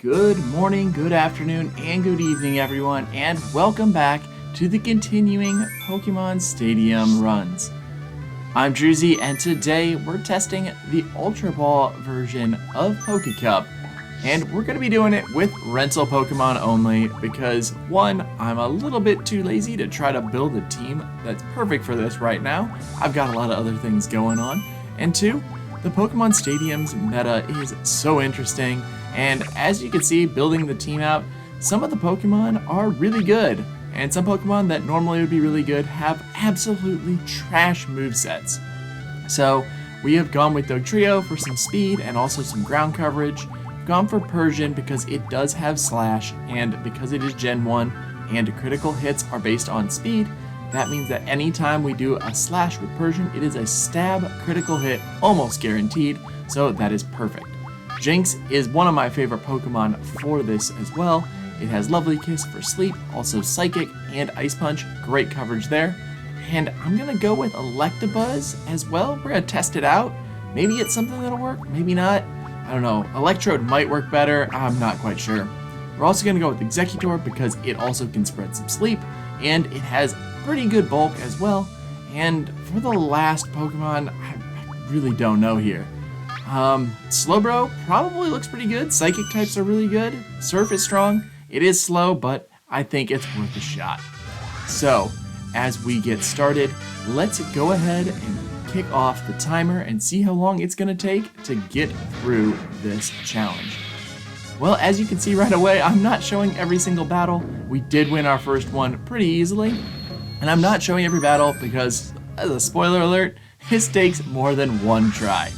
Good morning, good afternoon, and good evening, everyone, and welcome back to the continuing Pokemon Stadium runs. I'm Druzy, and today we're testing the Ultra Ball version of Pokecup, and we're going to be doing it with rental Pokemon only because, one, I'm a little bit too lazy to try to build a team that's perfect for this right now. I've got a lot of other things going on, and two, the Pokemon Stadium's meta is so interesting. And as you can see, building the team out, some of the Pokemon are really good, and some Pokemon that normally would be really good have absolutely trash movesets. So we have gone with Dugtrio for some speed and also some ground coverage, gone for Persian because it does have Slash, and because it is Gen 1 and critical hits are based on speed, that means that anytime we do a Slash with Persian, it is a stab critical hit almost guaranteed, so that is perfect. Jynx is one of my favorite Pokemon for this as well. It has Lovely Kiss for sleep, also Psychic and Ice Punch, great coverage there. And I'm gonna go with Electabuzz as well. We're gonna test it out. Maybe it's something that'll work, maybe not. I don't know. Electrode might work better, I'm not quite sure. We're also gonna go with Executor because it also can spread some sleep, and it has pretty good bulk as well. And for the last Pokemon, I really don't know here. Slowbro probably looks pretty good. Psychic types are really good. Surf is strong. It is slow, but I think it's worth a shot. So, as we get started, let's go ahead and kick off the timer and see how long it's going to take to get through this challenge. Well, as you can see right away, I'm not showing every single battle. We did win our first one pretty easily. And I'm not showing every battle because, as a spoiler alert, this takes more than one try.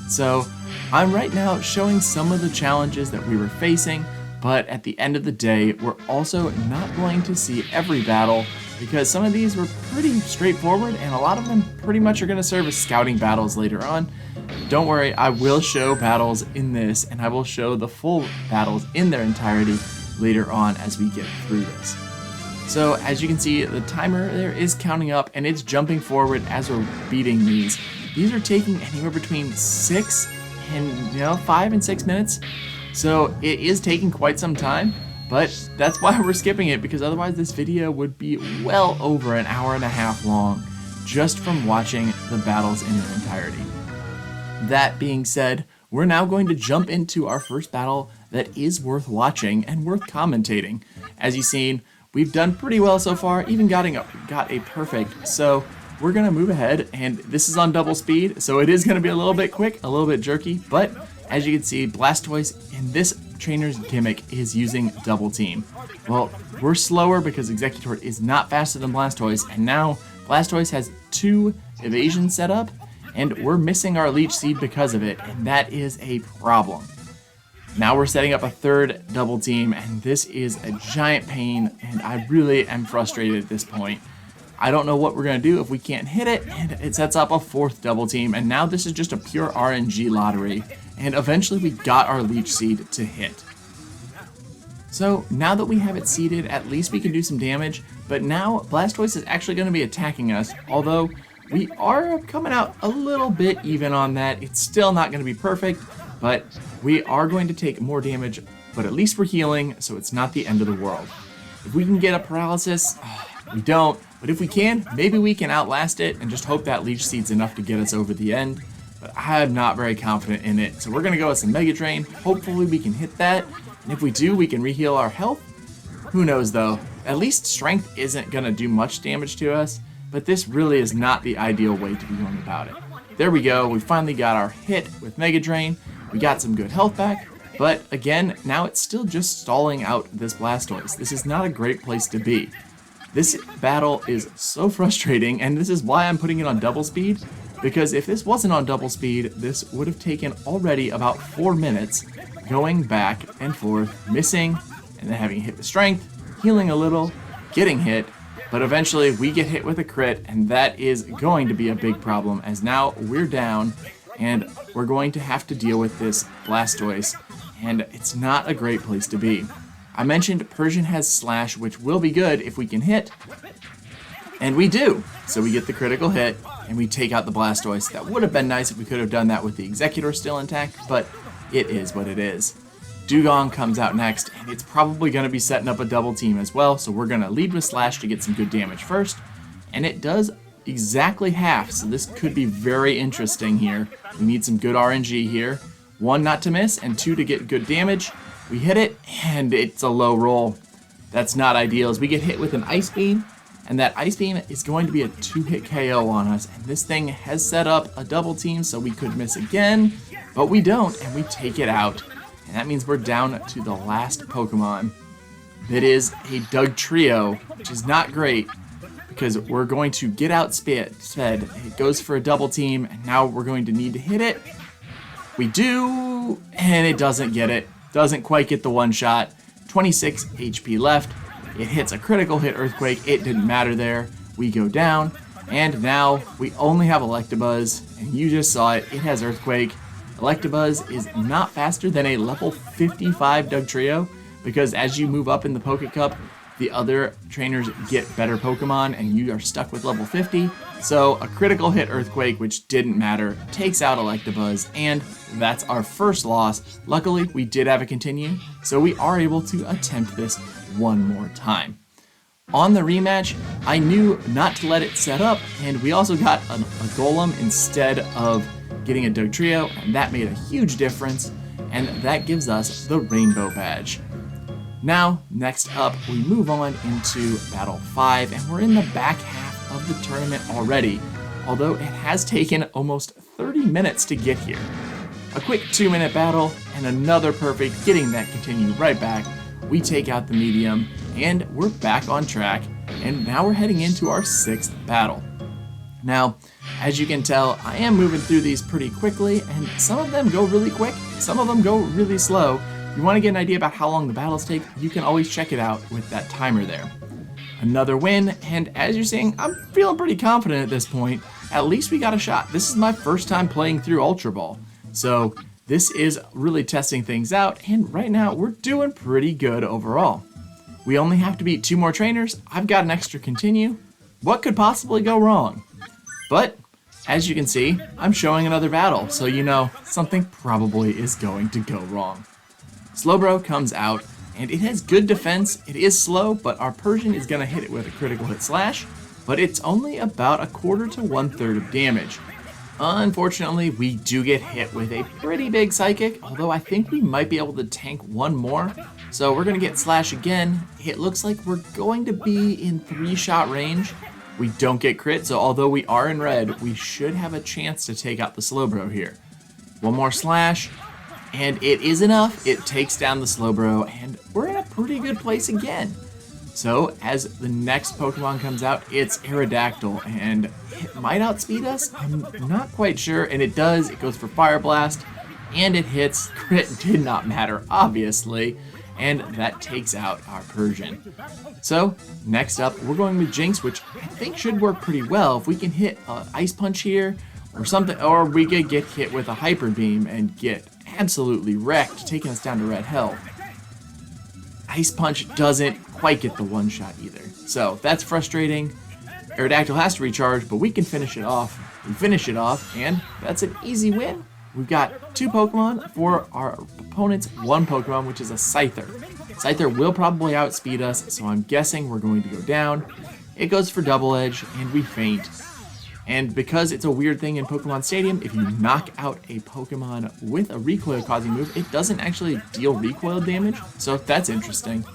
So I'm right now showing some of the challenges that we were facing, but at the end of the day, we're also not going to see every battle because some of these were pretty straightforward and a lot of them pretty much are going to serve as scouting battles later on. Don't worry, I will show battles in this and I will show the full battles in their entirety later on as we get through this. So as you can see, the timer there is counting up and it's jumping forward as we're beating these. These are taking anywhere between 5 and 6 minutes. So it is taking quite some time, but that's why we're skipping it because otherwise this video would be well over an hour and a half long just from watching the battles in their entirety. That being said, we're now going to jump into our first battle that is worth watching and worth commentating. As you've seen, we've done pretty well so far, even got a perfect. So we're gonna move ahead, and this is on double speed, so it is gonna be a little bit quick, a little bit jerky, but as you can see, Blastoise in this trainer's gimmick is using double team. Well, we're slower because Executor is not faster than Blastoise, and now Blastoise has 2 evasions set up, and we're missing our Leech Seed because of it, and that is a problem. Now we're setting up a 3rd double team, and this is a giant pain, and I really am frustrated at this point. I don't know what we're going to do if we can't hit it, and it sets up a 4th double team, and now this is just a pure RNG lottery, and eventually we got our Leech Seed to hit. So now that we have it seeded, at least we can do some damage, but now Blastoise is actually going to be attacking us, although we are coming out a little bit even on that. It's still not going to be perfect, but we are going to take more damage, but at least we're healing, so it's not the end of the world. If we can get a paralysis, we don't, but if we can, maybe we can outlast it and just hope that Leech Seed's enough to get us over the end, but I'm not very confident in it. So we're going to go with some Mega Drain. Hopefully we can hit that, and if we do, we can reheal our health. Who knows though? At least Strength isn't going to do much damage to us, but this really is not the ideal way to be going about it. There we go, we finally got our hit with Mega Drain. We got some good health back, but again, now it's still just stalling out this Blastoise. This is not a great place to be. This battle is so frustrating, and this is why I'm putting it on double speed, because if this wasn't on double speed, this would have taken already about 4 minutes going back and forth, missing, and then having hit with Strength, healing a little, getting hit, but eventually we get hit with a crit, and that is going to be a big problem, as now we're down, and we're going to have to deal with this Blastoise, and it's not a great place to be. I mentioned Persian has Slash, which will be good if we can hit, and we do. So we get the critical hit, and we take out the Blastoise. That would have been nice if we could have done that with the Executor still intact, but it is what it is. Dewgong comes out next, and it's probably going to be setting up a double team as well, so we're going to lead with Slash to get some good damage first, and it does exactly half, so this could be very interesting here. We need some good RNG here. 1, not to miss, and 2, to get good damage. We hit it, and it's a low roll. That's not ideal, as we get hit with an Ice Beam, and that Ice Beam is going to be a 2-hit KO on us, and this thing has set up a double team, so we could miss again, but we don't, and we take it out. And that means we're down to the last Pokemon. It is a Dugtrio, which is not great, because we're going to get outsped. It goes for a double team, and now we're going to need to hit it. We do, and it doesn't get it. Doesn't quite get the one shot. 26 HP left. It hits a critical hit Earthquake. It didn't matter there. We go down, and now we only have Electabuzz, and you just saw it. It has Earthquake. Electabuzz is not faster than a level 55 Dugtrio, because as you move up in the Poké Cup, the other trainers get better Pokemon and you are stuck with level 50. So a critical hit Earthquake, which didn't matter, takes out Electabuzz, and that's our first loss. Luckily, we did have a continue, so we are able to attempt this one more time. On the rematch, I knew not to let it set up, and we also got a Golem instead of getting a Dugtrio, and that made a huge difference, and that gives us the Rainbow Badge. Now, next up, we move on into Battle 5, and we're in the back half of the tournament already, although it has taken almost 30 minutes to get here. A quick 2-minute battle, and another perfect, getting that continue right back. We take out the medium, and we're back on track, and now we're heading into our 6th battle. Now, as you can tell, I am moving through these pretty quickly, and some of them go really quick, some of them go really slow. If you want to get an idea about how long the battles take, you can always check it out with that timer there. Another win, and as you're seeing, I'm feeling pretty confident at this point. At least we got a shot. This is my first time playing through Ultra Ball, so this is really testing things out, and right now we're doing pretty good overall. We only have to beat 2 more trainers. I've got an extra continue. What could possibly go wrong? But as you can see, I'm showing another battle, so you know something probably is going to go wrong. Slowbro comes out, and it has good defense. It is slow, but our Persian is going to hit it with a critical hit Slash, but it's only about 1/4 to 1/3 of damage. Unfortunately, we do get hit with a pretty big Psychic, although I think we might be able to tank one more. So we're going to get Slash again. It looks like we're going to be in 3-shot range. We don't get crit, so although we are in red, we should have a chance to take out the Slowbro here. One more Slash, and it is enough. It takes down the Slowbro, and we're in a pretty good place again. So as the next Pokemon comes out, it's Aerodactyl, and it might outspeed us. I'm not quite sure, and it does. It goes for Fire Blast, and it hits. Crit did not matter, obviously, and that takes out our Persian. So next up, we're going with Jynx, which I think should work pretty well. If we can hit an Ice Punch here or something, or we could get hit with a Hyper Beam and get absolutely wrecked, taking us down to red health. Ice Punch doesn't quite get the one shot either, so that's frustrating. Aerodactyl has to recharge, but we can finish it off. We finish it off, and that's an easy win. We've got 2 Pokemon for our opponent's 1 Pokemon, which is a Scyther. Scyther will probably outspeed us, so I'm guessing we're going to go down. It goes for Double Edge, and we faint. And because it's a weird thing in Pokemon Stadium, if you knock out a Pokemon with a recoil-causing move, it doesn't actually deal recoil damage, so that's interesting.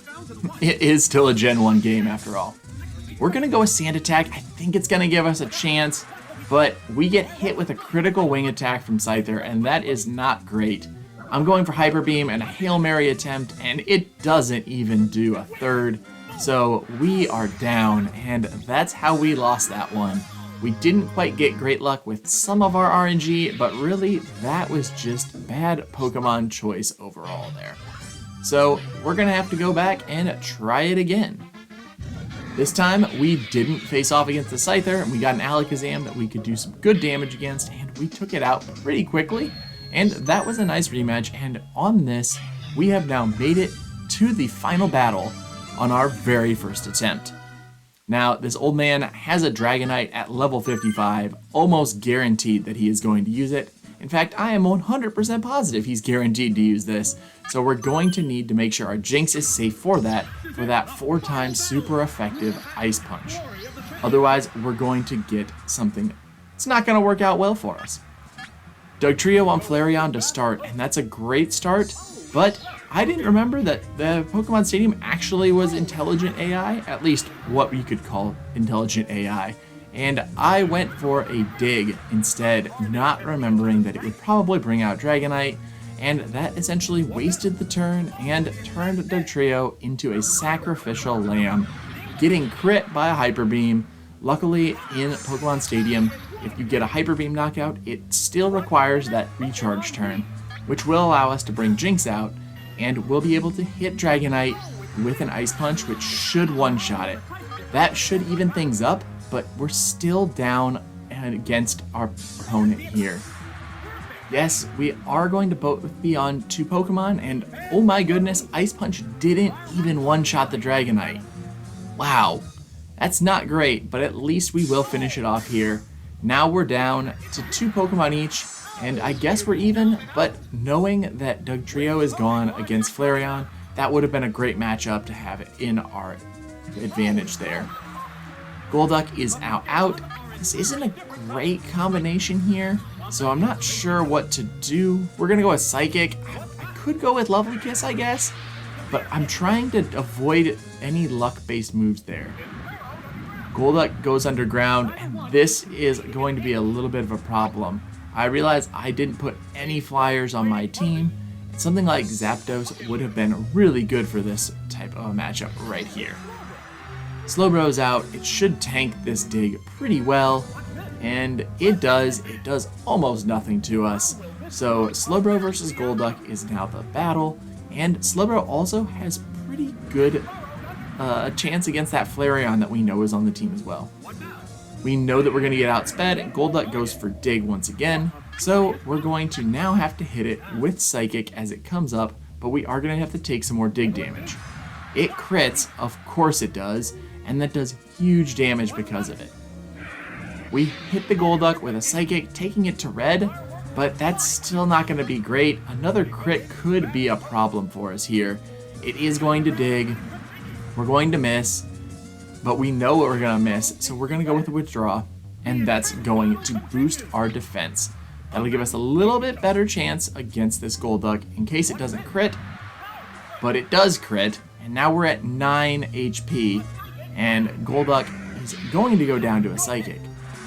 It is still a Gen 1 game after all. We're going to go with Sand Attack. I think it's going to give us a chance, but we get hit with a critical wing attack from Scyther, and that is not great. I'm going for Hyper Beam and a Hail Mary attempt, and it doesn't even do a third. So we are down, and that's how we lost that one. We didn't quite get great luck with some of our RNG, but really that was just bad Pokemon choice overall there. So we're gonna have to go back and try it again. This time we didn't face off against the Scyther, and we got an Alakazam that we could do some good damage against, and we took it out pretty quickly. And that was a nice rematch, and on this, we have now made it to the final battle on our very first attempt. Now, this old man has a Dragonite at level 55, almost guaranteed that he is going to use it, In fact, I am 100% positive he's guaranteed to use this. So we're going to need to make sure our Jinx is safe for that 4-time super effective Ice Punch. Otherwise, we're going to get something that's not going to work out well for us. Dugtrio on Flareon to start, and that's a great start, but I didn't remember that the Pokemon Stadium actually was intelligent AI, at least what you could call intelligent AI. And I went for a dig instead, not remembering that it would probably bring out Dragonite, and that essentially wasted the turn and turned Dugtrio into a sacrificial lamb, getting crit by a Hyper Beam. Luckily, in Pokemon Stadium, if you get a Hyper Beam knockout, it still requires that recharge turn, which will allow us to bring Jinx out, and we'll be able to hit Dragonite with an Ice Punch, which should one-shot it. That should even things up, but we're still down against our opponent here. Yes, we are going to both be on 2 Pokemon, and oh my goodness, Ice Punch didn't even one-shot the Dragonite. Wow, that's not great, but at least we will finish it off here. Now we're down to 2 Pokemon each, and I guess we're even, but knowing that Dugtrio is gone against Flareon, that would have been a great matchup to have in our advantage there. Golduck is out. This isn't a great combination here, so I'm not sure what to do. We're going to go with Psychic. I could go with Lovely Kiss, I guess, but I'm trying to avoid any luck-based moves there. Golduck goes underground, and this is going to be a little bit of a problem. I realize I didn't put any flyers on my team. Something like Zapdos would have been really good for this type of a matchup right here. Slowbro's out. It should tank this dig pretty well, and it does almost nothing to us. So Slowbro versus Golduck is now the battle, and Slowbro also has pretty good chance against that Flareon that we know is on the team as well. We know that we're going to get outsped, and Golduck goes for dig once again, so we're going to now have to hit it with Psychic as it comes up, but we are going to have to take some more dig damage. It crits, of course it does, and that does huge damage because of it. We hit the Golduck with a Psychic, taking it to red, but that's still not going to be great. Another crit could be a problem for us here. It is going to dig. We're going to miss, but we know what we're going to miss, so we're going to go with a Withdraw, and that's going to boost our defense. That'll give us a little bit better chance against this Golduck in case it doesn't crit, but it does crit, and now we're at 9 HP, and Golduck is going to go down to a Psychic.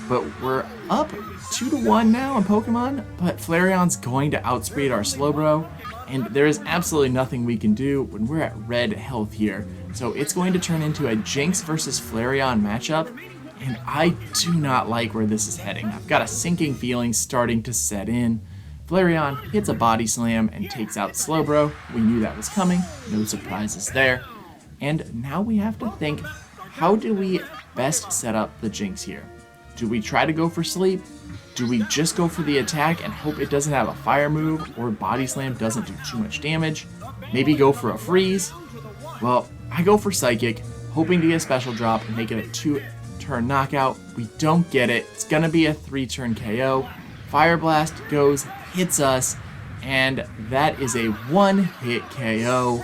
But we're up 2-1 now in Pokemon, but Flareon's going to outspeed our Slowbro, and there is absolutely nothing we can do when we're at red health here. So it's going to turn into a Jinx versus Flareon matchup, and I do not like where this is heading. I've got a sinking feeling starting to set in. Flareon hits a Body Slam and takes out Slowbro. We knew that was coming, no surprises there. And now we have to think, how do we best set up the Jinx here? Do we try to go for sleep? Do we just go for the attack and hope it doesn't have a fire move or Body Slam doesn't do too much damage? Maybe go for a freeze? Well, I go for Psychic, hoping to get a special drop and make it a 2-turn knockout. We don't get it. It's going to be a 3-turn KO. Fire Blast goes, hits us, and that is a 1-hit KO.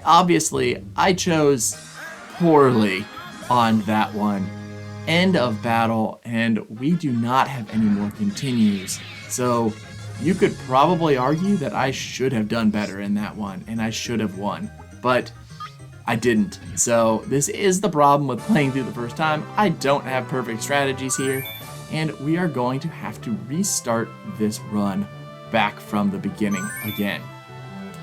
Obviously, I chose poorly on that one. End of battle, and we do not have any more continues. So you could probably argue that I should have done better in that one, and I should have won, but I didn't. So this is the problem with playing through the first time. I don't have perfect strategies here, and we are going to have to restart this run back from the beginning again.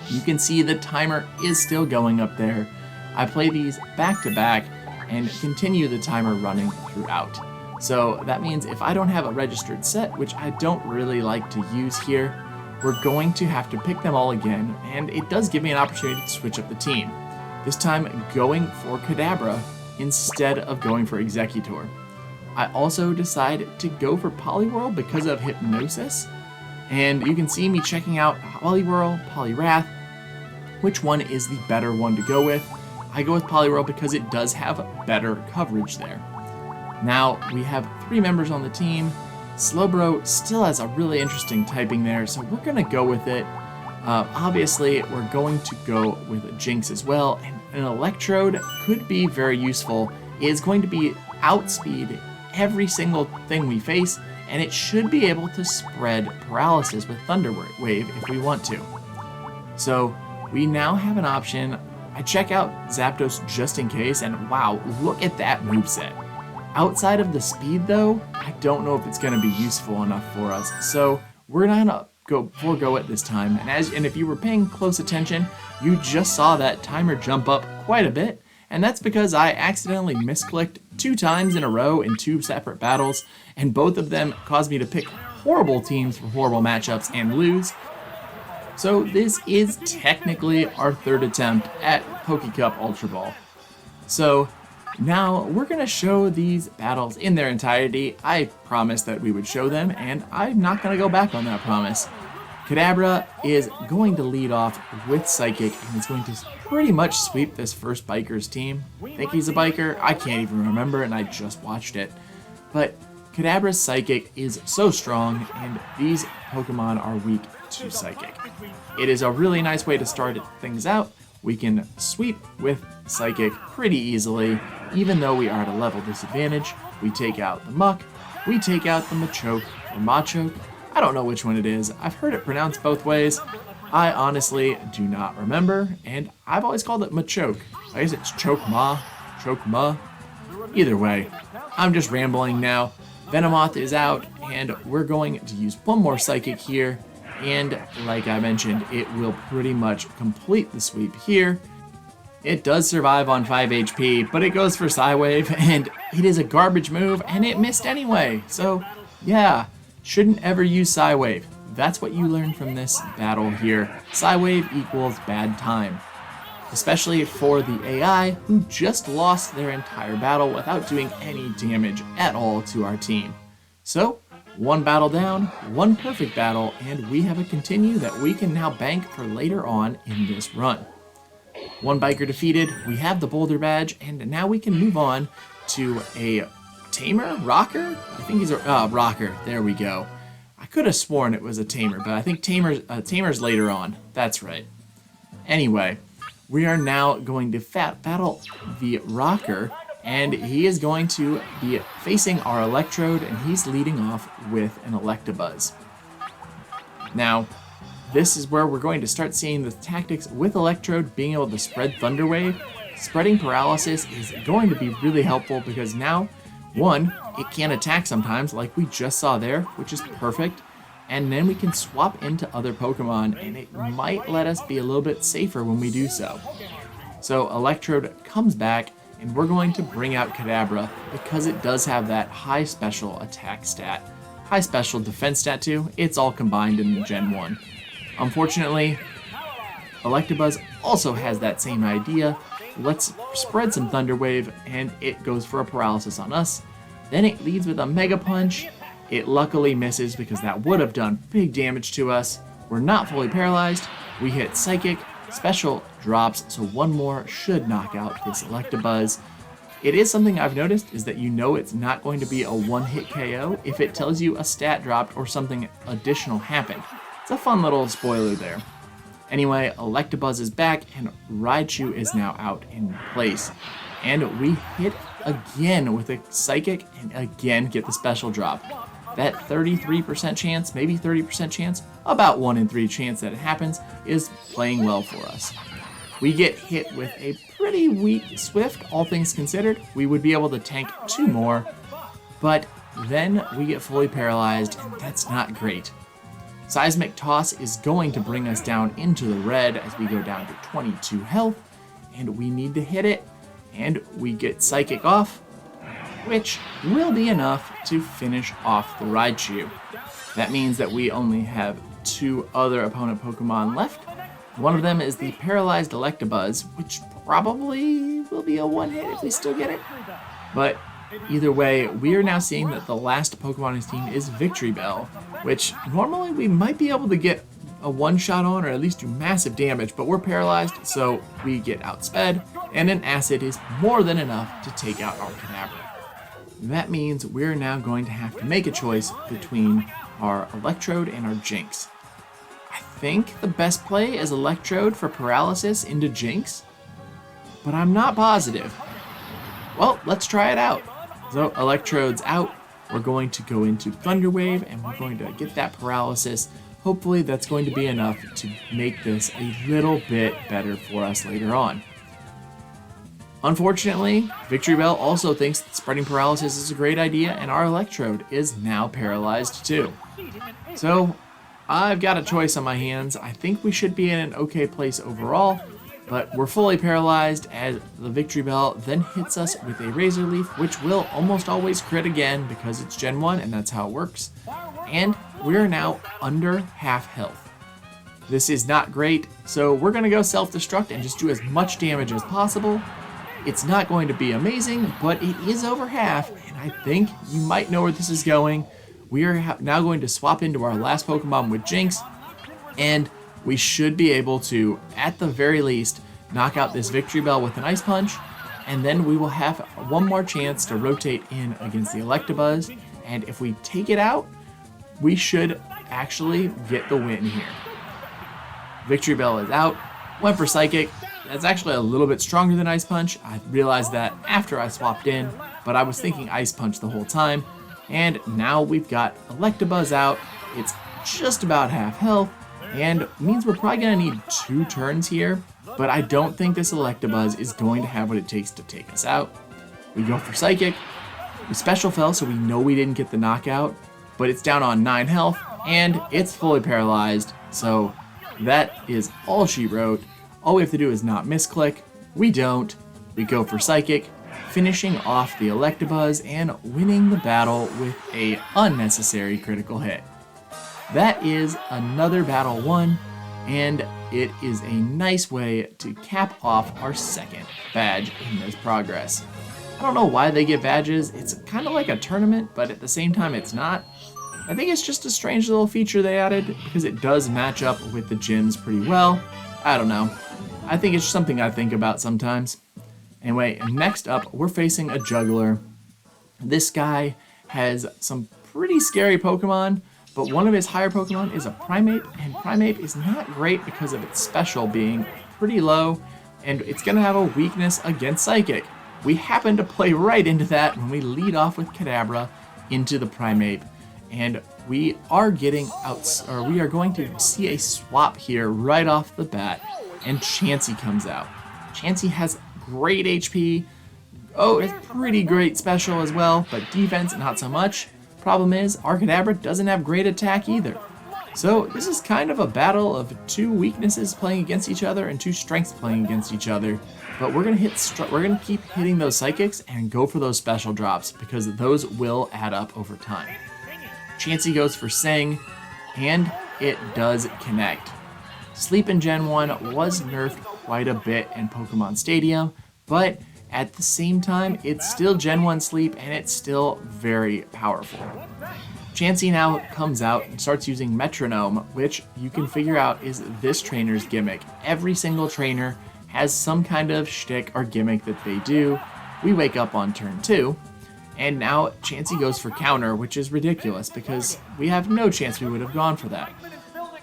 You can see the timer is still going up there. I play these back to back and continue the timer running throughout. So that means if I don't have a registered set, which I don't really like to use here, we're going to have to pick them all again, and it does give me an opportunity to switch up the team. This time going for Kadabra instead of going for Executor. I also decide to go for Poliwhirl because of Hypnosis, and you can see me checking out Poliwhirl, Poliwrath, which one is the better one to go with. I go with Poliwhirl because it does have better coverage there. Now we have 3 members on the team, Slowbro still has a really interesting typing there, so we're going to go with it. Obviously, we're going to go with a Jinx as well, and an Electrode could be very useful. It is going to be outspeed every single thing we face, and it should be able to spread paralysis with Thunder Wave if we want to. So we now have an option. I check out Zapdos just in case, and wow, look at that moveset. Outside of the speed though, I don't know if it's going to be useful enough for us, so we're not going to forego it this time. And if you were paying close attention, you just saw that timer jump up quite a bit, and that's because I accidentally misclicked 2 times in a row in 2 separate battles, and both of them caused me to pick horrible teams for horrible matchups and lose. So this is technically our 3rd attempt at PokeCup Ultra Ball. So now we're going to show these battles in their entirety. I promised that we would show them, and I'm not going to go back on that promise. Kadabra is going to lead off with Psychic, and is going to pretty much sweep this first biker's team. Think he's a biker? I can't even remember, and I just watched it. But Kadabra's Psychic is so strong, and these Pokemon are weak to Psychic. It is a really nice way to start things out. We can sweep with Psychic pretty easily, even though we are at a level disadvantage. We take out the Muck, we take out the Machoke, or Machoke. I don't know which one it is. I've heard it pronounced both ways. I honestly do not remember, and I've always called it Machoke. I guess it's Chokema, Chokema. Either way, I'm just rambling now. Venomoth is out, and we're going to use one more Psychic here, and like I mentioned, it will pretty much complete the sweep here. It does survive on 5 HP, but it goes for Psywave, and it is a garbage move, and it missed anyway. So, yeah, shouldn't ever use Psywave. That's what you learn from this battle here. Psywave equals bad time. Especially for the AI, who just lost their entire battle without doing any damage at all to our team. So, 1 battle down, 1 perfect battle, and we have a continue that we can now bank for later on in this run. 1 biker defeated, we have the Boulder Badge, and now we can move on to a Tamer? Rocker? I think he's a Rocker. There we go. I could have sworn it was a Tamer, but I think Tamer's later on. That's right. Anyway, we are now going to battle the Rocker, and he is going to be facing our Electrode, and he's leading off with an Electabuzz. Now, this is where we're going to start seeing the tactics with Electrode being able to spread Thunder Wave. Spreading paralysis is going to be really helpful because now, 1, it can attack sometimes like we just saw there, which is perfect, and then we can swap into other Pokemon, and it might let us be a little bit safer when we do so. So Electrode comes back, and we're going to bring out Kadabra because it does have that high special attack stat, high special defense stat too. It's all combined in Gen 1. Unfortunately, Electabuzz also has that same idea. Let's spread some Thunder Wave, and it goes for a paralysis on us. Then it leads with a Mega Punch. It luckily misses because that would have done big damage to us. We're not fully paralyzed. We hit Psychic, special drops, so 1 more should knock out this Electabuzz. It is something I've noticed is that you know it's not going to be a 1-hit KO if it tells you a stat dropped or something additional happened. It's a fun little spoiler there. Anyway, Electabuzz is back, and Raichu is now out in place. And we hit again with a Psychic, and again get the special drop. That 33% chance, maybe 30% chance, about 1 in 3 chance that it happens, is playing well for us. We get hit with a pretty weak Swift, all things considered. We would be able to tank 2 more, but then we get fully paralyzed, and that's not great. Seismic Toss is going to bring us down into the red as we go down to 22 health, and we need to hit it, and we get Psychic off, which will be enough to finish off the Raichu. That means that we only have 2 other opponent Pokemon left. One of them is the paralyzed Electabuzz, which probably will be a 1-hit if we still get it. But either way, we are now seeing that the last Pokemon on his team is Victory Bell, which normally we might be able to get a 1-shot on or at least do massive damage, but we're paralyzed, so we get outsped, and an Acid is more than enough to take out our Kadabra. that means we're now going to have to make a choice between our Electrode and our Jinx. I think the best play is Electrode for paralysis into Jinx, but I'm not positive. Well, let's try it out. So Electrode's out. We're going to go into Thunder Wave and we're going to get that paralysis. Hopefully that's going to be enough to make this a little bit better for us later on. Unfortunately, Victreebel also thinks that spreading paralysis is a great idea, and our Electrode is now paralyzed too. So I've got a choice on my hands. I think we should be in an okay place overall, but we're fully paralyzed as the Victreebel then hits us with a Razor Leaf, which will almost always crit again because it's Gen 1 and that's how it works. And we're now under half health. This is not great, so we're going to go self-destruct and just do as much damage as possible. It's not going to be amazing, but it is over half, and I think you might know where this is going. We are now going to swap into our last Pokemon with Jinx, and we should be able to, at the very least, knock out this Victreebel with an Ice Punch, and then we will have one more chance to rotate in against the Electabuzz, and if we take it out, we should actually get the win here. Victreebel is out, went for Psychic. That's actually a little bit stronger than Ice Punch. I realized that after I swapped in, but I was thinking Ice Punch the whole time. And now we've got Electabuzz out. It's just about half health, and means we're probably going to need 2 turns here, but I don't think this Electabuzz is going to have what it takes to take us out. We go for Psychic. We Special Fell, so we know we didn't get the knockout, but it's down on 9 health, and it's fully paralyzed, so that is all she wrote. All we have to do is not misclick. We don't. We go for Psychic, finishing off the Electabuzz and winning the battle with a unnecessary critical hit. That is another battle won, and it is a nice way to cap off our second badge in this progress. I don't know why they get badges. It's kind of like a tournament, but at the same time it's not. I think it's just a strange little feature they added because it does match up with the gyms pretty well. I don't know. I think it's something I think about sometimes. Anyway, next up, we're facing a Juggler. This guy has some pretty scary Pokemon, but one of his higher Pokemon is a Primeape, and Primeape is not great because of its special being pretty low, and it's going to have a weakness against Psychic. We happen to play right into that when we lead off with Kadabra into the Primeape, and we are going to see a swap here right off the bat, and Chansey comes out. Chansey has great HP. Oh, it's pretty great special as well, but defense not so much. Problem is, our Kadabra doesn't have great attack either. So this is kind of a battle of 2 weaknesses playing against each other and 2 strengths playing against each other. But we're gonna keep hitting those Psychics and go for those special drops because those will add up over time. Chansey goes for Sing, and it does connect. Sleep in Gen 1 was nerfed quite a bit in Pokemon Stadium, but at the same time, it's still Gen 1 Sleep, and it's still very powerful. Chansey now comes out and starts using Metronome, which you can figure out is this trainer's gimmick. Every single trainer has some kind of shtick or gimmick that they do. We wake up on turn 2, and now Chansey goes for Counter, which is ridiculous because we have no chance we would have gone for that.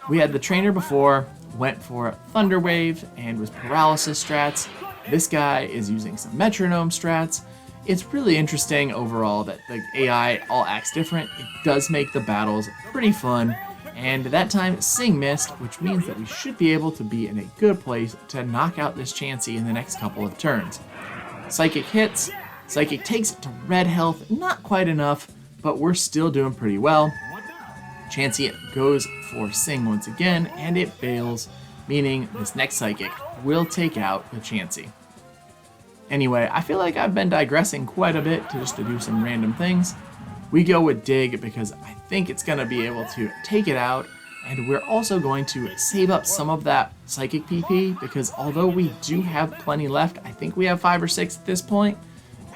We had the trainer before, went for Thunder Wave and was Paralysis strats. This guy is using some Metronome strats. It's really interesting overall that the AI all acts different. It does make the battles pretty fun, and that time Sing missed, which means that we should be able to be in a good place to knock out this Chansey in the next couple of turns. Psychic hits, Psychic takes it to red health, not quite enough, but we're still doing pretty well. Chansey goes for Sing once again, and it fails, meaning this next Psychic will take out the Chansey. Anyway, I feel like I've been digressing quite a bit just to do some random things. We go with Dig because I think it's going to be able to take it out, and we're also going to save up some of that Psychic PP because although we do have plenty left, I think we have 5 or 6 at this point,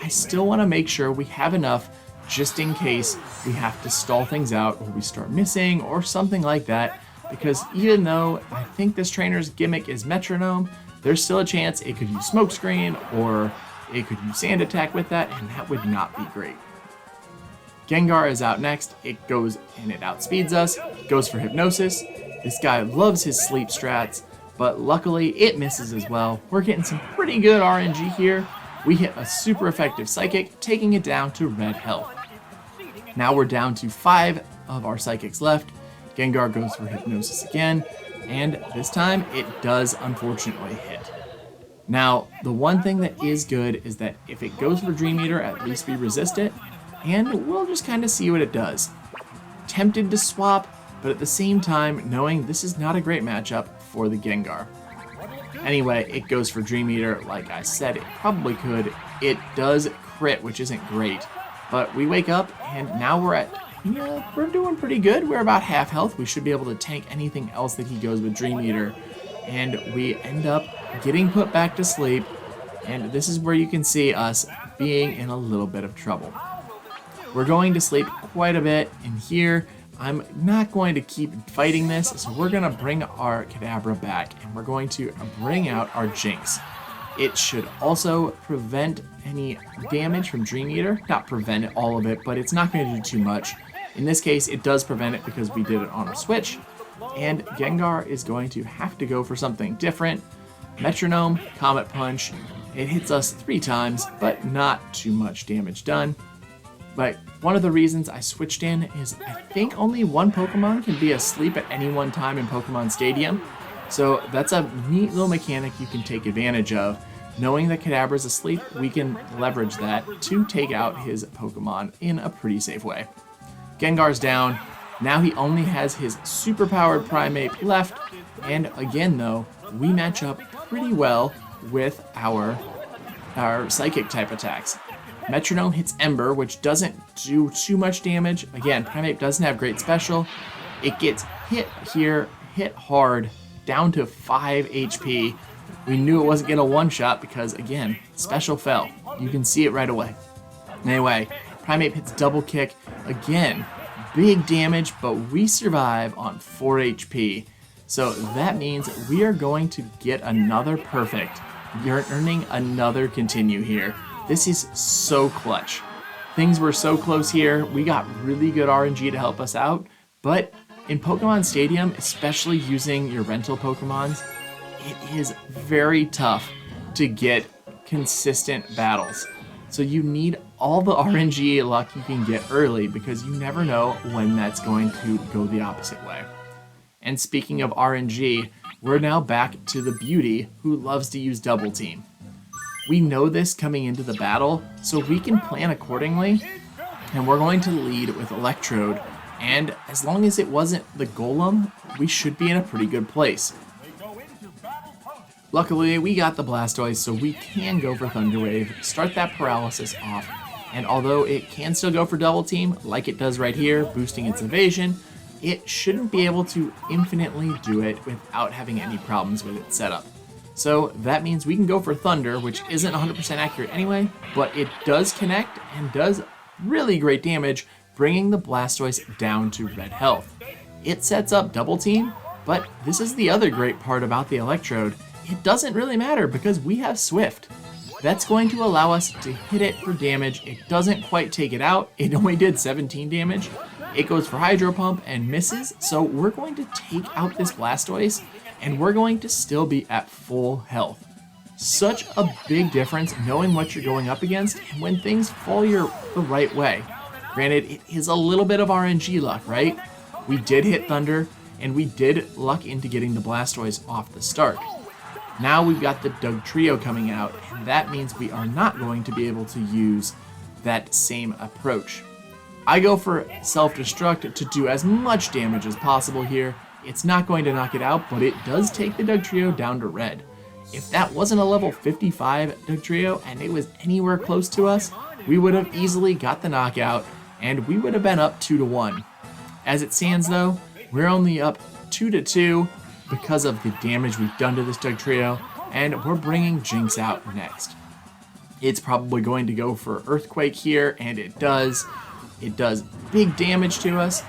I still want to make sure we have enough just in case we have to stall things out or we start missing or something like that, because even though I think this trainer's gimmick is Metronome, there's still a chance it could use Smokescreen or it could use Sand Attack with that, and that would not be great. Gengar is out next. It goes and it outspeeds us, goes for Hypnosis. This guy loves his sleep strats, but luckily it misses as well. We're getting some pretty good RNG here. We hit a super effective Psychic, taking it down to red health. Now we're down to 5 of our Psychics left. Gengar goes for Hypnosis again, and this time it does unfortunately hit. Now, the one thing that is good is that if it goes for Dream Eater, at least we resist it, and we'll just kind of see what it does. Tempted to swap, but at the same time, knowing this is not a great matchup for the Gengar. Anyway, it goes for Dream Eater. Like I said, it probably could. It does crit, which isn't great. But we wake up, and now we're doing pretty good. We're about half health. We should be able to tank anything else that he goes with Dream Eater. And we end up getting put back to sleep. And this is where you can see us being in a little bit of trouble. We're going to sleep quite a bit in here. I'm not going to keep fighting this, so we're going to bring our Kadabra back, and we're going to bring out our Jynx. It should also prevent any damage from Dream Eater. Not prevent all of it, but it's not going to do too much. In this case, it does prevent it because we did it on a switch, and Gengar is going to have to go for something different. Metronome, Comet Punch. It hits us 3 times, but not too much damage done. But one of the reasons I switched in is I think only one Pokemon can be asleep at any one time in Pokemon Stadium. So that's a neat little mechanic you can take advantage of. Knowing that Kadabra's asleep, we can leverage that to take out his Pokemon in a pretty safe way. Gengar's down. Now he only has his superpowered Primeape left. And again though, we match up pretty well with our Psychic type attacks. Metronome hits Ember, which doesn't do too much damage. Again, Primeape doesn't have great special. It gets hit here, hit hard, down to 5 HP. We knew it wasn't going to one-shot because, again, special fell. You can see it right away. Anyway, Primeape hits Double Kick. Again, big damage, but we survive on 4 HP. So that means we are going to get another perfect. You're earning another continue here. This is so clutch. Things were so close here. We got really good RNG to help us out, but in Pokemon Stadium, especially using your rental Pokemons, it is very tough to get consistent battles. So you need all the RNG luck you can get early because you never know when that's going to go the opposite way. And speaking of RNG, we're now back to the Beauty, who loves to use Double Team. We know this coming into the battle, so we can plan accordingly, and we're going to lead with Electrode, and as long as it wasn't the Golem, we should be in a pretty good place. Luckily, we got the Blastoise, so we can go for Thunder Wave, start that paralysis off, and although it can still go for Double Team, like it does right here, boosting its evasion, it shouldn't be able to infinitely do it without having any problems with its setup. So that means we can go for Thunder, which isn't 100% accurate anyway, but it does connect and does really great damage, bringing the Blastoise down to red health. It sets up Double Team, but this is the other great part about the Electrode. It doesn't really matter because we have Swift. That's going to allow us to hit it for damage. It doesn't quite take it out. It only did 17 damage. It goes for Hydro Pump and misses, so we're going to take out this Blastoise, and we're going to still be at full health. Such a big difference knowing what you're going up against and when things fall the right way. Granted, it is a little bit of RNG luck, right? We did hit Thunder, and we did luck into getting the Blastoise off the start. Now we've got the Dugtrio coming out, and that means we are not going to be able to use that same approach. I go for Self-Destruct to do as much damage as possible here. It's not going to knock it out, but it does take the Dugtrio down to red. If that wasn't a level 55 Dugtrio and it was anywhere close to us, we would have easily got the knockout and we would have been up 2-1. As it stands though, we're only up 2-2 because of the damage we've done to this Dugtrio, and we're bringing Jynx out next. It's probably going to go for Earthquake here, and it does. It does big damage to us,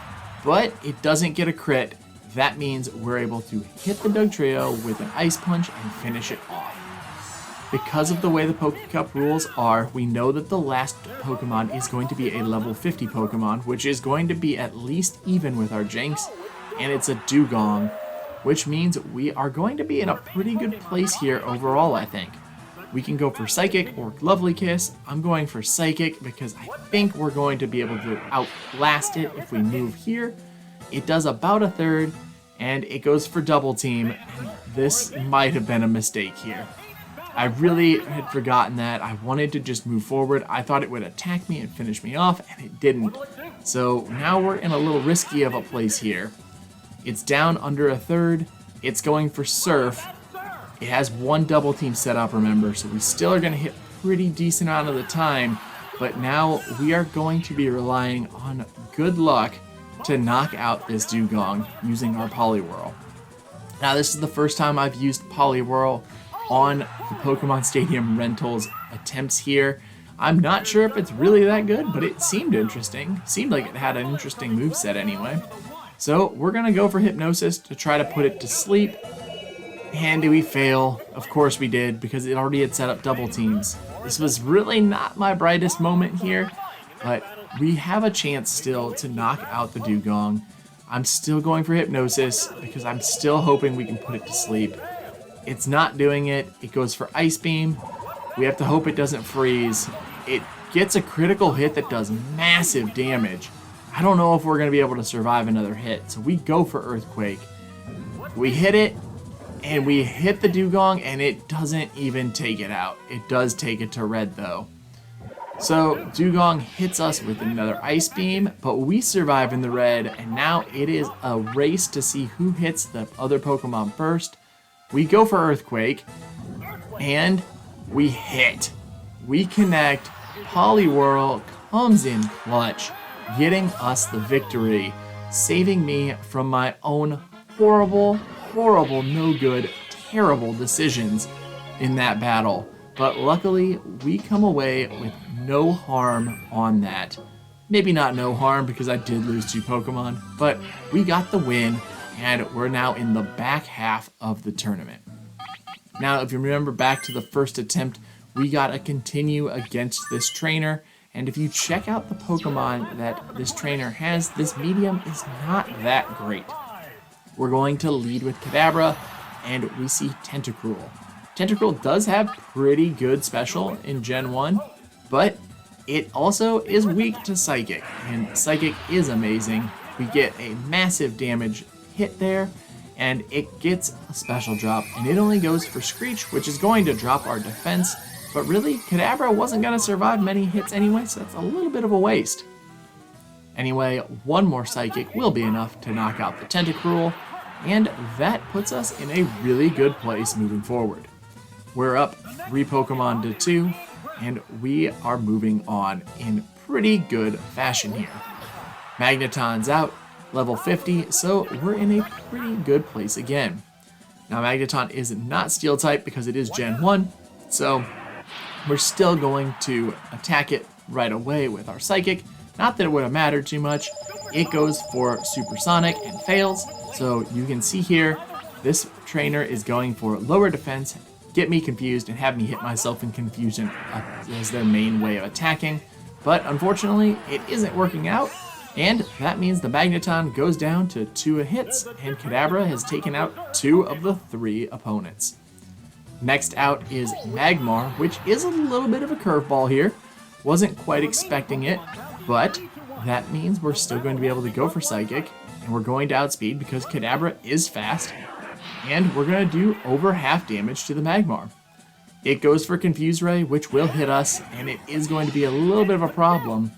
but it doesn't get a crit. That means we're able to hit the Dugtrio with an Ice Punch and finish it off. because of the way the Pokecup rules are, we know that the last Pokemon is going to be a level 50 Pokemon, which is going to be at least even with our Jynx, and it's a Dewgong, which means we are going to be in a pretty good place here overall, I think. We can go for Psychic or Lovely Kiss. I'm going for Psychic because I think we're going to be able to outlast it if we move here. It does about a third, and it goes for Double Team. This might have been a mistake here. I really had forgotten that. I wanted to just move forward. I thought it would attack me and finish me off, and it didn't. So now we're in a little risky of a place here. It's down under a third. It's going for Surf. It has one Double Team set up, remember, so we still are going to hit pretty decent amount of the time, but now we are going to be relying on good luck to knock out this Dewgong using our Poliwhirl. Now, this is the first time I've used Poliwhirl on the Pokemon Stadium Rentals attempts here. I'm not sure if it's really that good, but it seemed interesting. Seemed like it had an interesting moveset anyway. So we're going to go for Hypnosis to try to put it to sleep. And do we fail? Of course we did, because it already had set up Double Teams. This was really not my brightest moment here, but we have a chance still to knock out the Dewgong. I'm still going for Hypnosis because I'm still hoping we can put it to sleep. It's not doing it. It goes for Ice Beam. We have to hope it doesn't freeze. It gets a critical hit that does massive damage. I don't know if we're going to be able to survive another hit, so we go for Earthquake. We hit it, and we hit the Dewgong, and it doesn't even take it out. It does take it to red, though. So Dewgong hits us with another Ice Beam, but we survive in the red, and now it is a race to see who hits the other Pokemon first. We go for Earthquake, and we hit. We connect. Poliwhirl comes in clutch, getting us the victory, saving me from my own horrible, no good, terrible decisions in that battle. But luckily, we come away with no harm on that. Maybe not no harm because I did lose 2 Pokemon, but we got the win, and we're now in the back half of the tournament. Now, if you remember back to the first attempt, we got a continue against this trainer, and if you check out the Pokemon that this trainer has, this medium is not that great. We're going to lead with Kadabra, and we see Tentacruel. Tentacruel does have pretty good special in Gen 1, but it also is weak to Psychic, and Psychic is amazing. We get a massive damage hit there, and it gets a special drop, and it only goes for Screech, which is going to drop our defense, but really, Kadabra wasn't going to survive many hits anyway, so that's a little bit of a waste. Anyway, one more Psychic will be enough to knock out the Tentacruel, and that puts us in a really good place moving forward. We're up 3 Pokemon to 2, and we are moving on in pretty good fashion here. Magneton's out, level 50, so we're in a pretty good place again. Now Magneton is not Steel type because it is Gen 1, so we're still going to attack it right away with our Psychic. Not that it would have mattered too much. It goes for Supersonic and fails, so you can see here, this trainer is going for lower defense, get me confused, and have me hit myself in confusion as their main way of attacking. But unfortunately, it isn't working out, and that means the Magneton goes down to 2 hits, and Kadabra has taken out 2 of the 3 opponents. Next out is Magmar, which is a little bit of a curveball here. Wasn't quite expecting it, but that means we're still going to be able to go for Psychic, and we're going to outspeed because Kadabra is fast, and we're going to do over half damage to the Magmar. It goes for Confuse Ray, which will hit us, and it is going to be a little bit of a problem,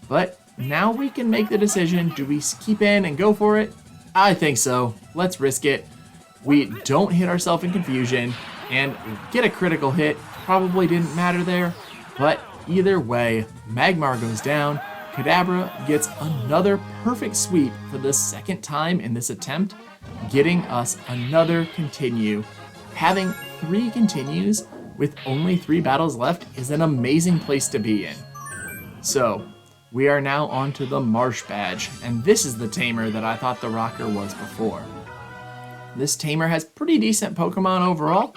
but now we can make the decision. Do we keep in and go for it? I think so. Let's risk it. We don't hit ourselves in confusion, and get a critical hit. Probably didn't matter there, but either way, Magmar goes down. Kadabra gets another perfect sweep for the second time in this attempt, getting us another continue. Having 3 continues with only 3 battles left is an amazing place to be in. So, we are now on to the Marsh Badge, and this is the tamer that I thought the Rocker was before. This tamer has pretty decent Pokemon overall.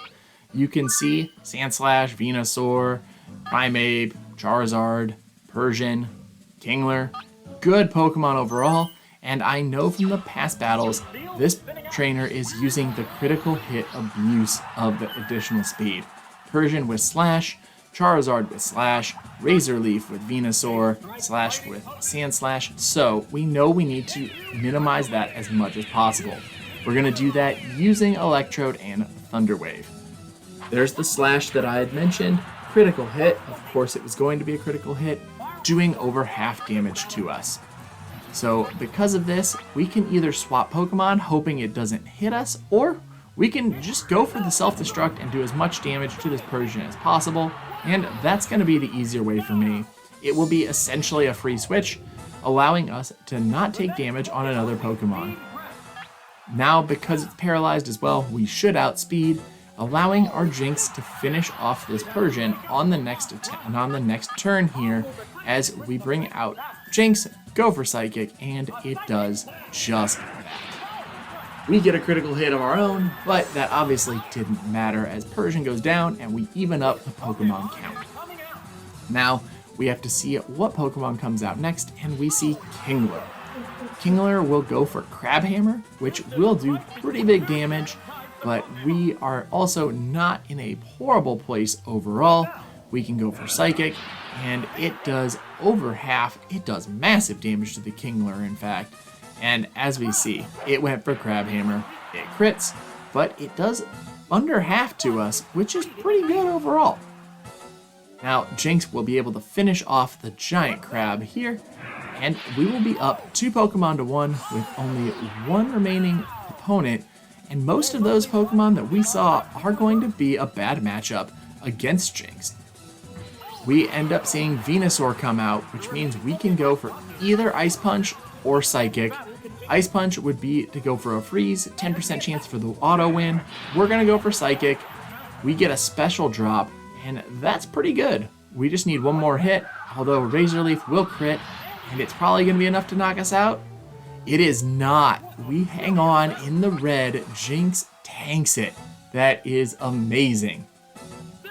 You can see Sandslash, Venusaur, Primeape, Charizard, Persian, Kingler. Good Pokemon overall, and I know from the past battles, this trainer is using the critical hit abuse of the additional speed. Persian with Slash, Charizard with Slash, Razor Leaf with Venusaur, Slash with Sandslash, so we know we need to minimize that as much as possible. We're going to do that using Electrode and Thunder Wave. There's the Slash that I had mentioned, critical hit, of course it was going to be a critical hit, doing over half damage to us. So because of this, we can either swap Pokemon hoping it doesn't hit us, or we can just go for the self-destruct and do as much damage to this Persian as possible, and that's going to be the easier way for me. It will be essentially a free switch, allowing us to not take damage on another Pokemon. Now, because it's paralyzed as well, we should outspeed, allowing our Jynx to finish off this Persian on the next turn here as we bring out Jynx, go for Psychic, and it does just that. We get a critical hit of our own, but that obviously didn't matter as Persian goes down and we even up the Pokemon count. Now, we have to see what Pokemon comes out next, and we see Kingler. Kingler will go for Crabhammer, which will do pretty big damage, but we are also not in a horrible place overall. We can go for Psychic, and it does over half. It does massive damage to the Kingler, in fact. And as we see, it went for Crabhammer. It crits, but it does under half to us, which is pretty good overall. Now, Jynx will be able to finish off the giant crab here, and we will be up 2 Pokemon to 1 with only 1 remaining opponent, and most of those Pokemon that we saw are going to be a bad matchup against Jynx. We end up seeing Venusaur come out, which means we can go for either Ice Punch or Psychic. Ice Punch would be to go for a freeze, 10% chance for the auto win. We're going to go for Psychic. We get a special drop, and that's pretty good. We just need one more hit, although Razor Leaf will crit, and it's probably going to be enough to knock us out. It is not. We hang on in the red. Jynx tanks it. That is amazing.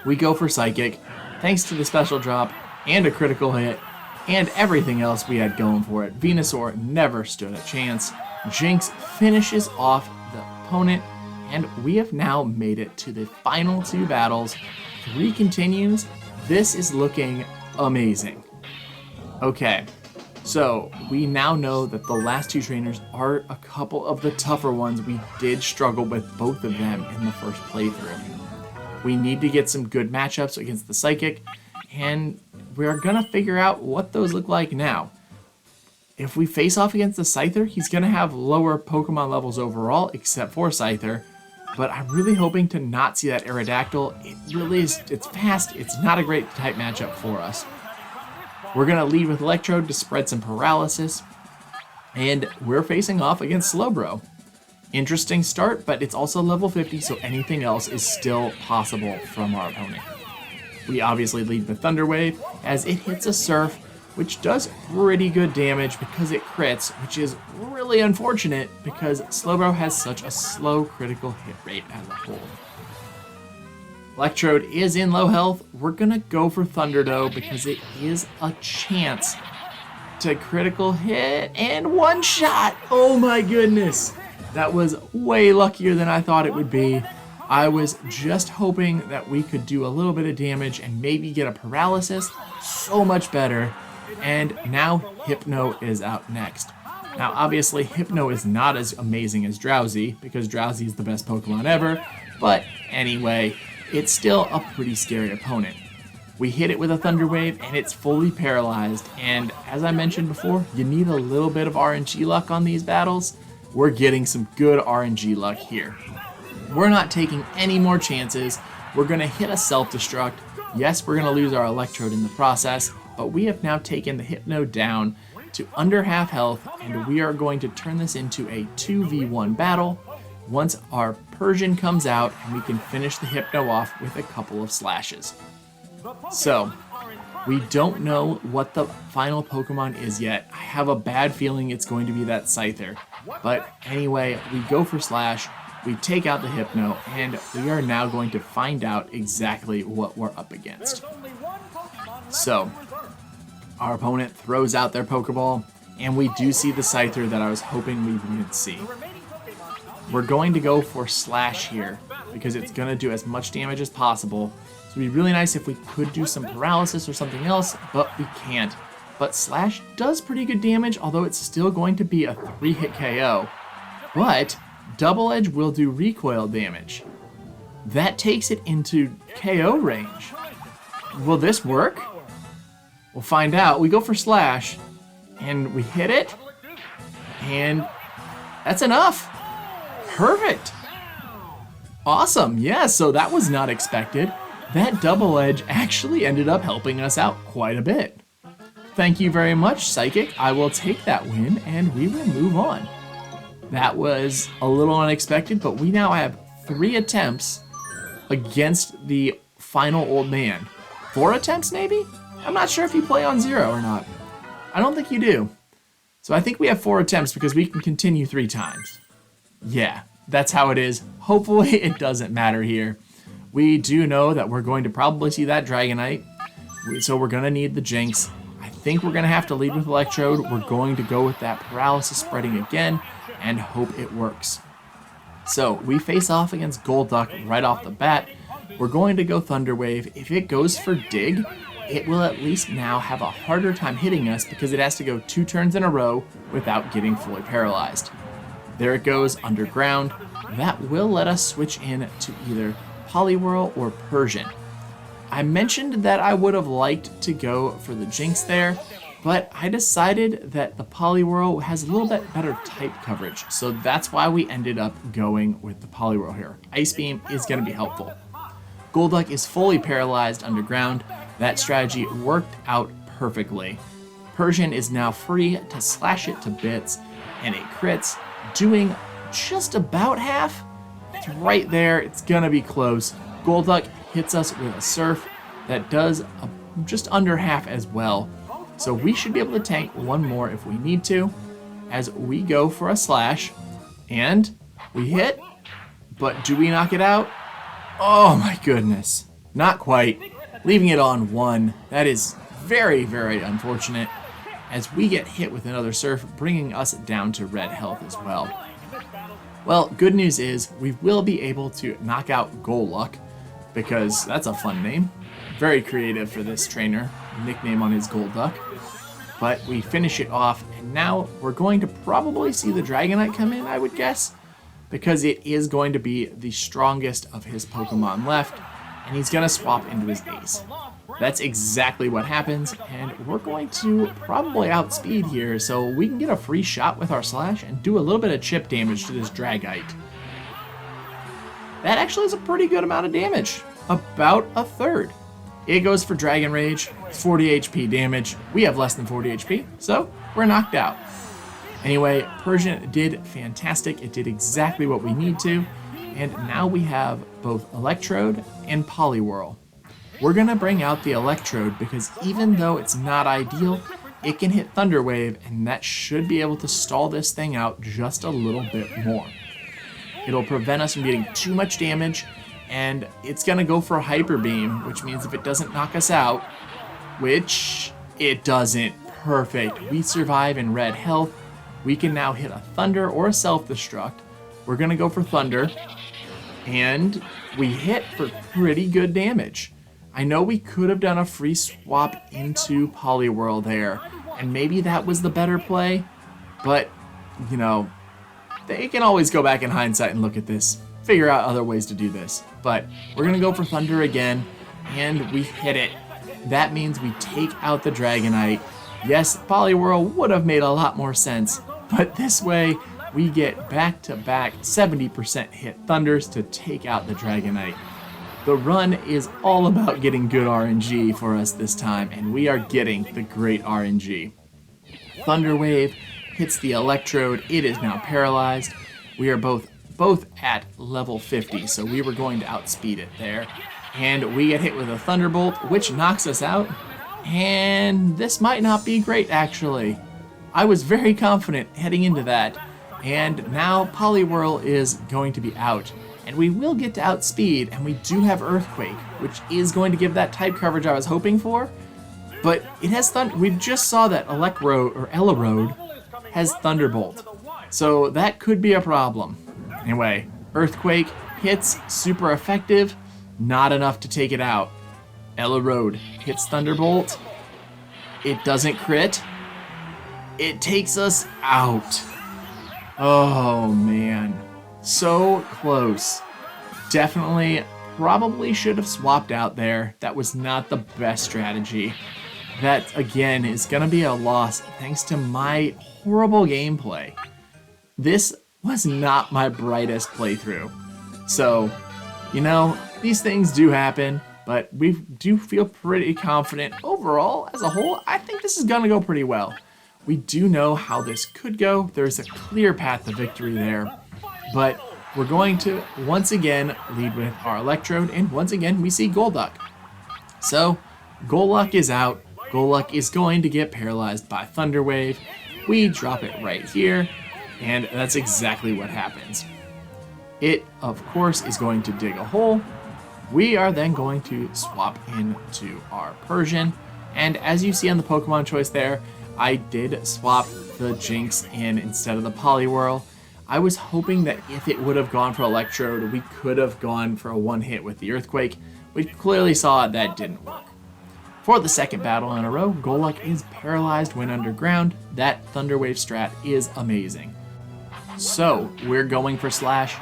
We go for Psychic, thanks to the special drop and a critical hit, and everything else we had going for it. Venusaur never stood a chance. Jynx finishes off the opponent, and we have now made it to the final 2 battles. 3 continues. This is looking amazing. Okay, so we now know that the last 2 trainers are a couple of the tougher ones. We did struggle with both of them in the first playthrough. We need to get some good matchups against the Psychic, and we're gonna figure out what those look like now. If we face off against the Scyther, he's gonna have lower Pokemon levels overall, except for Scyther, but I'm really hoping to not see that Aerodactyl. It really is, it's fast, it's not a great type matchup for us. We're gonna lead with Electrode to spread some paralysis, and we're facing off against Slowbro. Interesting start, but it's also level 50, so anything else is still possible from our opponent. We obviously lead with Thunder Wave as it hits a Surf, which does pretty good damage because it crits, which is really unfortunate because Slowbro has such a slow critical hit rate as a whole. Electrode is in low health. We're gonna go for Thunderdome because it is a chance to critical hit and one shot. Oh my goodness. That was way luckier than I thought it would be. I was just hoping that we could do a little bit of damage and maybe get a paralysis. So much better. And now Hypno is out next. Now obviously Hypno is not as amazing as Drowsy because Drowsy is the best Pokemon ever. But anyway, it's still a pretty scary opponent. We hit it with a Thunder Wave and it's fully paralyzed. And as I mentioned before, you need a little bit of RNG luck on these battles. We're getting some good RNG luck here. We're not taking any more chances. We're gonna hit a self-destruct. Yes, we're gonna lose our Electrode in the process, but we have now taken the Hypno down to under half health, and we are going to turn this into a 2v1 battle once our Persian comes out and we can finish the Hypno off with a couple of slashes. So, we don't know what the final Pokemon is yet. I have a bad feeling it's going to be that Scyther. But anyway, we go for Slash. We take out the Hypno, and we are now going to find out exactly what we're up against. So, our opponent throws out their Pokeball, and we do see the Scyther that I was hoping we wouldn't see. We're going to go for Slash here, because it's going to do as much damage as possible. So it'd be really nice if we could do some Paralysis or something else, but we can't. But Slash does pretty good damage, although it's still going to be a 3-hit KO. But Double Edge will do recoil damage. That takes it into KO range. Will this work? We'll find out. We go for Slash, and we hit it, and that's enough. Perfect. Awesome. Yeah, so that was not expected. That Double Edge actually ended up helping us out quite a bit. Thank you very much, Psychic. I will take that win, and we will move on. That was a little unexpected, but we now have 3 attempts against the final old man. 4 attempts, maybe? I'm not sure if you play on 0 or not. I don't think you do. So I think we have 4 attempts because we can continue 3 times. Yeah, that's how it is. Hopefully it doesn't matter here. We do know that we're going to probably see that Dragonite, so we're going to need the Jinx. I think we're going to have to lead with Electrode. We're going to go with that Paralysis spreading again and hope it works. So we face off against Golduck right off the bat. We're going to go Thunder Wave. If it goes for Dig, it will at least now have a harder time hitting us because it has to go 2 turns in a row without getting fully paralyzed. There it goes, Underground. That will let us switch in to either Poliwhirl or Persian. I mentioned that I would have liked to go for the Jinx there, but I decided that the Poliwhirl has a little bit better type coverage, so that's why we ended up going with the Poliwhirl here. Ice Beam is going to be helpful. Golduck is fully paralyzed underground. That strategy worked out perfectly. Persian is now free to slash it to bits, and it crits, doing just about half. It's right there. It's going to be close. Golduck hits us with a Surf that does just under half as well. So we should be able to tank 1 more if we need to, as we go for a Slash, and we hit, but do we knock it out? Oh my goodness, not quite. Leaving it on 1. That is very, very unfortunate, as we get hit with another Surf, bringing us down to red health as well. Well, good news is we will be able to knock out Golduck, because that's a fun name. Very creative for this trainer, nickname on his Golduck. But we finish it off, and now we're going to probably see the Dragonite come in, I would guess, because it is going to be the strongest of his Pokemon left, and he's going to swap into his Ace. That's exactly what happens, and we're going to probably outspeed here, so we can get a free shot with our Slash and do a little bit of chip damage to this Dragite. That actually is a pretty good amount of damage, about a third. It goes for Dragon Rage, it's 40 HP damage. We have less than 40 HP, so we're knocked out. Anyway, Persian did fantastic. It did exactly what we need to, and now we have both Electrode and Poliwhirl. We're going to bring out the Electrode because even though it's not ideal, it can hit Thunder Wave, and that should be able to stall this thing out just a little bit more. It'll prevent us from getting too much damage, and it's going to go for a Hyper Beam, which means if it doesn't knock us out, which it doesn't, perfect. We survive in red health. We can now hit a Thunder or a Self-Destruct. We're going to go for Thunder, and we hit for pretty good damage. I know we could have done a free swap into Poliwhirl there, and maybe that was the better play, but, you know, they can always go back in hindsight and look at this, figure out other ways to do this. But we're going to go for Thunder again, and we hit it. That means we take out the Dragonite. Yes, Poliwhirl would have made a lot more sense, but this way we get back-to-back 70% hit Thunders to take out the Dragonite. The run is all about getting good RNG for us this time, and we are getting the great RNG. Thunder Wave hits the Electrode. It is now paralyzed. We are both at level 50, so we were going to outspeed it there. And we get hit with a Thunderbolt, which knocks us out. And this might not be great, actually. I was very confident heading into that, And now Poliwhirl is going to be out. And we will get to outspeed, and we do have Earthquake, which is going to give that type coverage I was hoping for. But it has we just saw that Elerode has Thunderbolt. So that could be a problem. Anyway, Earthquake hits, super effective, not enough to take it out. Elerode hits Thunderbolt. It doesn't crit. It takes us out. Oh man, so close. Definitely, probably should have swapped out there. That was not the best strategy. That, again, is going to be a loss thanks to my horrible gameplay. This was not my brightest playthrough. So, you know, these things do happen, but we do feel pretty confident overall. As a whole, I think this is going to go pretty well. We do know how this could go. There's a clear path to victory there. But we're going to, once again, lead with our Electrode, and once again, we see Golduck. So, Golduck is out. Golduck is going to get paralyzed by Thunder Wave. We drop it right here, and that's exactly what happens. It, of course, is going to dig a hole. We are then going to swap into our Persian, and as you see on the Pokemon choice there, I did swap the Jynx in instead of the Poliwhirl. I was hoping that if it would have gone for Electrode, we could have gone for a one-hit with the Earthquake. We clearly saw that didn't work. For the second battle in a row, Golduck is paralyzed when underground. That Thunder Wave strat is amazing. So, we're going for Slash,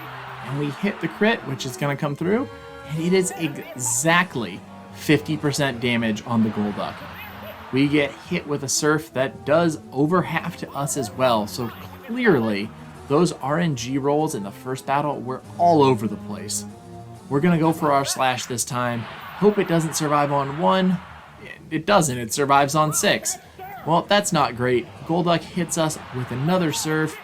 and we hit the crit, which is going to come through, and it is exactly 50% damage on the Golduck. We get hit with a Surf that does over half to us as well, so clearly those RNG rolls in the first battle were all over the place. We're going to go for our Slash this time. Hope it doesn't survive on 1. It doesn't, it survives on 6. Well, that's not great. Golduck hits us with another Surf,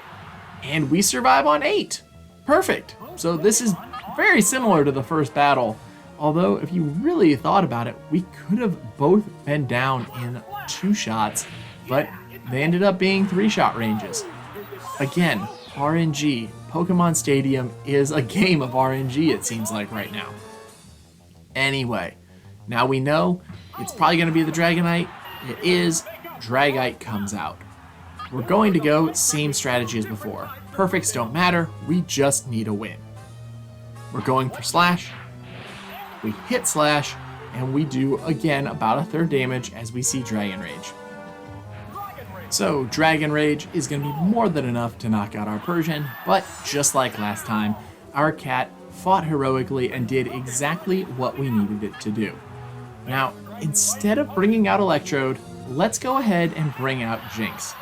and we survive on 8. Perfect. So this is very similar to the first battle. Although, if you really thought about it, we could have both been down in 2 shots, but they ended up being 3-shot ranges. Again, RNG. Pokemon Stadium is a game of RNG, it seems like right now. Anyway, now we know it's probably going to be the Dragonite. It is. Dragite comes out. We're going to go same strategy as before. Perfects don't matter. We just need a win. We're going for Slash. We hit Slash, and we do, again, about a third damage as we see Dragon Rage. So, Dragon Rage is going to be more than enough to knock out our Persian, but just like last time, our cat fought heroically and did exactly what we needed it to do. Now, instead of bringing out Electrode, let's go ahead and bring out Jynx.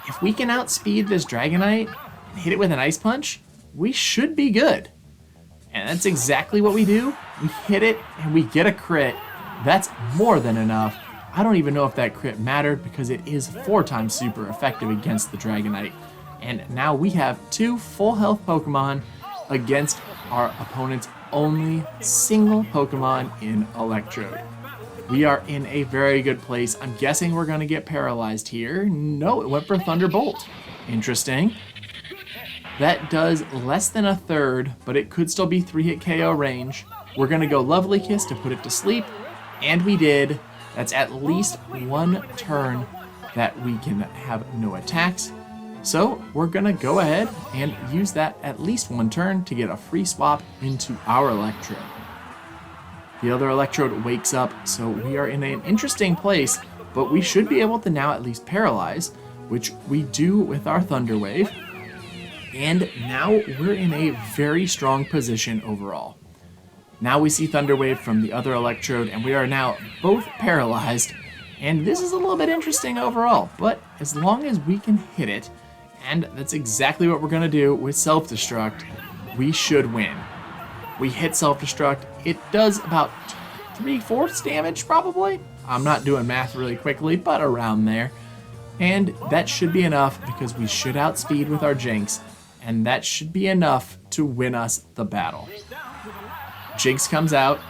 If we can outspeed this Dragonite and hit it with an Ice Punch, we should be good. And that's exactly what we do. We hit it and we get a crit. That's more than enough. I don't even know if that crit mattered because it is 4 times super effective against the Dragonite. And now we have 2 full health Pokemon against our opponent's only single Pokemon in Electrode. We are in a very good place. I'm guessing we're going to get paralyzed here. No, it went for Thunderbolt. Interesting. That does less than a third, but it could still be 3-hit KO range. We're going to go Lovely Kiss to put it to sleep, and we did. That's at least 1 turn that we can have no attacks. So we're going to go ahead and use that at least 1 turn to get a free swap into our Electrode. The other Electrode wakes up, so we are in an interesting place, but we should be able to now at least paralyze, which we do with our Thunder Wave. And now we're in a very strong position overall. Now we see Thunder Wave from the other Electrode, and we are now both paralyzed. And this is a little bit interesting overall, but as long as we can hit it, and that's exactly what we're going to do with Self-Destruct, we should win. We hit Self-Destruct. It does about 3/4 damage, probably. I'm not doing math really quickly, but around there. And that should be enough because we should outspeed with our Jynx, and that should be enough to win us the battle. Jynx comes out.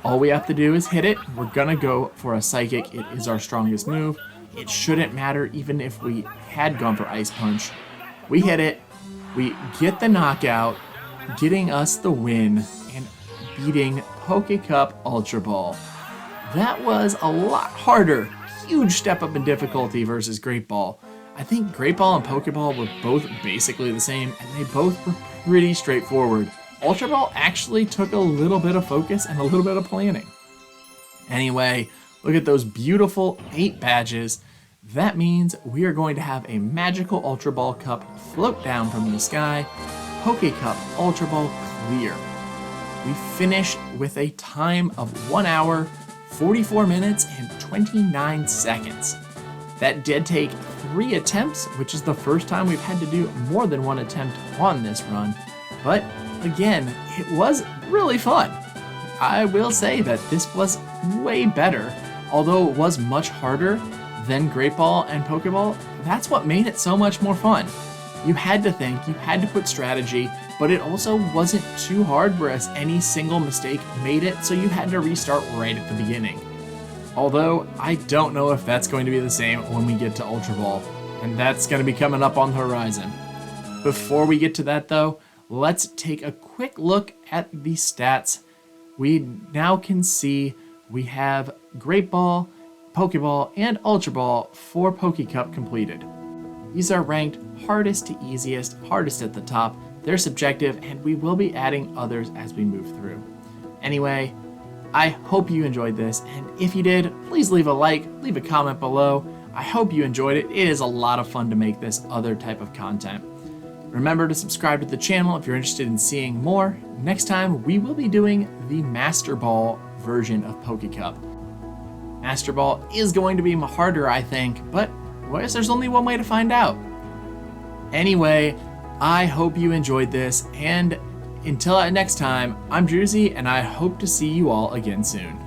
All we have to do is hit it. We're gonna go for a Psychic. It is our strongest move. It shouldn't matter even if we had gone for Ice Punch. We hit it, We get the knockout, getting us the win and beating PokeCup Ultra Ball. That was a lot harder, huge step up in difficulty versus Great Ball. I think Great Ball and Pokeball were both basically the same, and they both were pretty straightforward. Ultra Ball actually took a little bit of focus and a little bit of planning. Anyway, look at those beautiful 8 badges. That means we are going to have a magical Ultra Ball Cup float down from the sky, PokeCup Ultra Ball Clear. We finish with a time of 1 hour, 44 minutes, and 29 seconds. That did take 3 attempts, which is the first time we've had to do more than 1 attempt on this run. But again, it was really fun. I will say that this was way better, although it was much harder than Great Ball and Pokeball. That's what made it so much more fun. You had to think, you had to put strategy, but it also wasn't too hard, whereas any single mistake made it so you had to restart right at the beginning. Although, I don't know if that's going to be the same when we get to Ultra Ball, and that's going to be coming up on the horizon. Before we get to that though, let's take a quick look at the stats. We now can see we have Great Ball, Pokeball, and Ultra Ball for PokeCup completed. These are ranked hardest to easiest, hardest at the top. They're subjective, and we will be adding others as we move through. Anyway, I hope you enjoyed this, and if you did, please leave a like, leave a comment below. I hope you enjoyed it. It is a lot of fun to make this other type of content. Remember to subscribe to the channel if you're interested in seeing more. Next time, we will be doing the Master Ball version of PokeCup. Master Ball is going to be harder, I think, but I guess there's only one way to find out. Anyway, I hope you enjoyed this, and until next time, I'm Druzy, and I hope to see you all again soon.